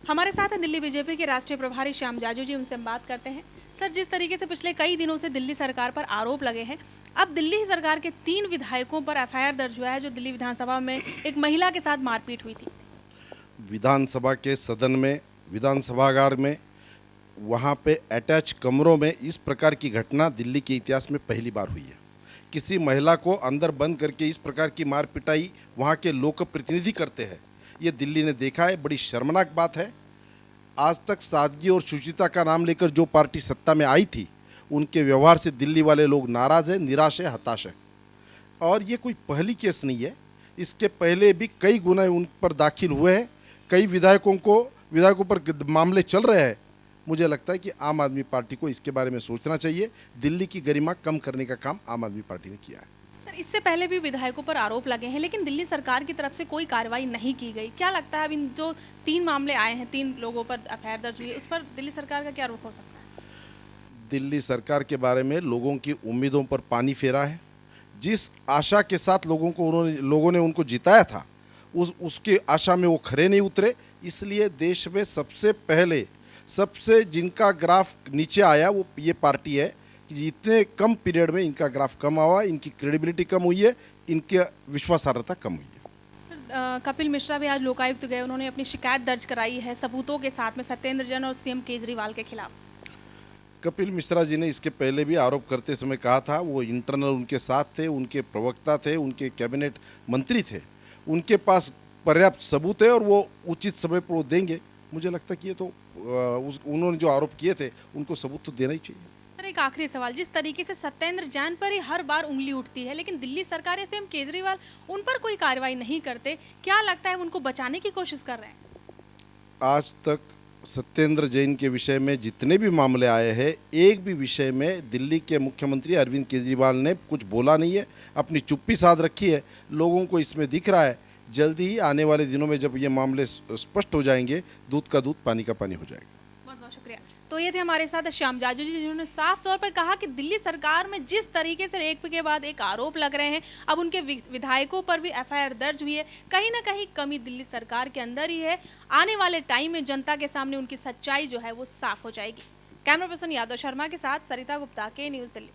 हमारे साथ हैं दिल्ली बीजेपी के राष्ट्रीय प्रभारी श्याम जाजू जी, उनसे हम बात करते हैं। सर, जिस तरीके से पिछले कई दिनों से दिल्ली सरकार पर आरोप लगे हैं, अब दिल्ली सरकार के 3 विधायकों पर एफआईआर दर्ज हुआ है, जो दिल्ली विधानसभा में एक महिला के साथ मारपीट हुई थी। विधानसभा के सदन में, विधानसभागार में, वहाँ पे अटैच कमरों में इस प्रकार की घटना दिल्ली के इतिहास में पहली बार हुई है। किसी महिला को अंदर बंद करके इस प्रकार की मार पिटाई वहाँ के लोक प्रतिनिधि करते हैं, ये दिल्ली ने देखा है। बड़ी शर्मनाक बात है। आज तक सादगी और शुचिता का नाम लेकर जो पार्टी सत्ता में आई थी, उनके व्यवहार से दिल्ली वाले लोग नाराज़ हैं, निराश है, हताश है। और ये कोई पहली केस नहीं है, इसके पहले भी कई गुनाह उन पर दाखिल हुए हैं। कई विधायकों पर मामले चल रहे हैं। मुझे लगता है कि आम आदमी पार्टी को इसके बारे में सोचना चाहिए। दिल्ली की गरिमा कम करने का काम आम आदमी पार्टी ने किया है। सर, इससे पहले भी विधायकों पर आरोप लगे हैं, लेकिन दिल्ली सरकार की तरफ से कोई कार्रवाई नहीं की गई। क्या लगता है, अब इन जो 3 मामले आए हैं, 3 लोगों पर एफआईआर दर्ज हुई है, उस पर दिल्ली सरकार का क्या रुख हो सकता है? दिल्ली सरकार के बारे में लोगों की उम्मीदों पर पानी फेरा है। जिस आशा के साथ लोगों ने उनको जिताया था, उसकी आशा में वो खरे नहीं उतरे। इसलिए देश में सबसे जिनका ग्राफ नीचे आया वो ये पार्टी है कि इतने कम पीरियड में इनका ग्राफ कम हुआ, इनकी क्रेडिबिलिटी कम हुई है, इनकी विश्वासार्हता कम हुई है। कपिल मिश्रा भी आज लोकायुक्त गए, उन्होंने अपनी शिकायत दर्ज कराई है सबूतों के साथ में सत्येंद्र जैन और सीएम केजरीवाल के खिलाफ। कपिल मिश्रा जी ने इसके पहले भी आरोप करते समय कहा था, वो इंटरनल उनके साथ थे, उनके प्रवक्ता थे, उनके कैबिनेट मंत्री थे, उनके पास पर्याप्त सबूत है और वो उचित समय पर वो देंगे। मुझे लगता है कि ये तो उन्होंने जो आरोप किए थे उनको सबूत तो देना ही चाहिए। सर, एक आखिरी सवाल, जिस तरीके से सत्येंद्र जैन पर ही हर बार उंगली उठती है, लेकिन दिल्ली सरकार या सीएम केजरीवाल उन पर कोई कार्रवाई नहीं करते, क्या लगता है उनको बचाने की कोशिश कर रहे हैं? आज तक सत्येंद्र जैन के विषय में जितने भी मामले आए हैं, एक भी विषय में दिल्ली के मुख्यमंत्री अरविंद केजरीवाल ने कुछ बोला नहीं है, अपनी चुप्पी साध रखी है। लोगों को इसमें दिख रहा है, जल्दी ही आने वाले दिनों में जब ये मामले स्पष्ट हो जाएंगे, दूध का दूध पानी का पानी हो जाएगा। बहुत बहुत शुक्रिया। तो ये थे हमारे साथ श्याम जाजू जी, जिन्होंने साफ तौर पर कहा कि दिल्ली सरकार में जिस तरीके से एक के बाद एक आरोप लग रहे हैं, अब उनके विधायकों पर भी एफआईआर दर्ज हुई है, कहीं ना कहीं कमी दिल्ली सरकार के अंदर ही है। आने वाले टाइम में जनता के सामने उनकी सच्चाई जो है वो साफ हो जाएगी। कैमरा पर्सन यादव शर्मा के साथ सरिता गुप्ता, के न्यूज़ दिल्ली।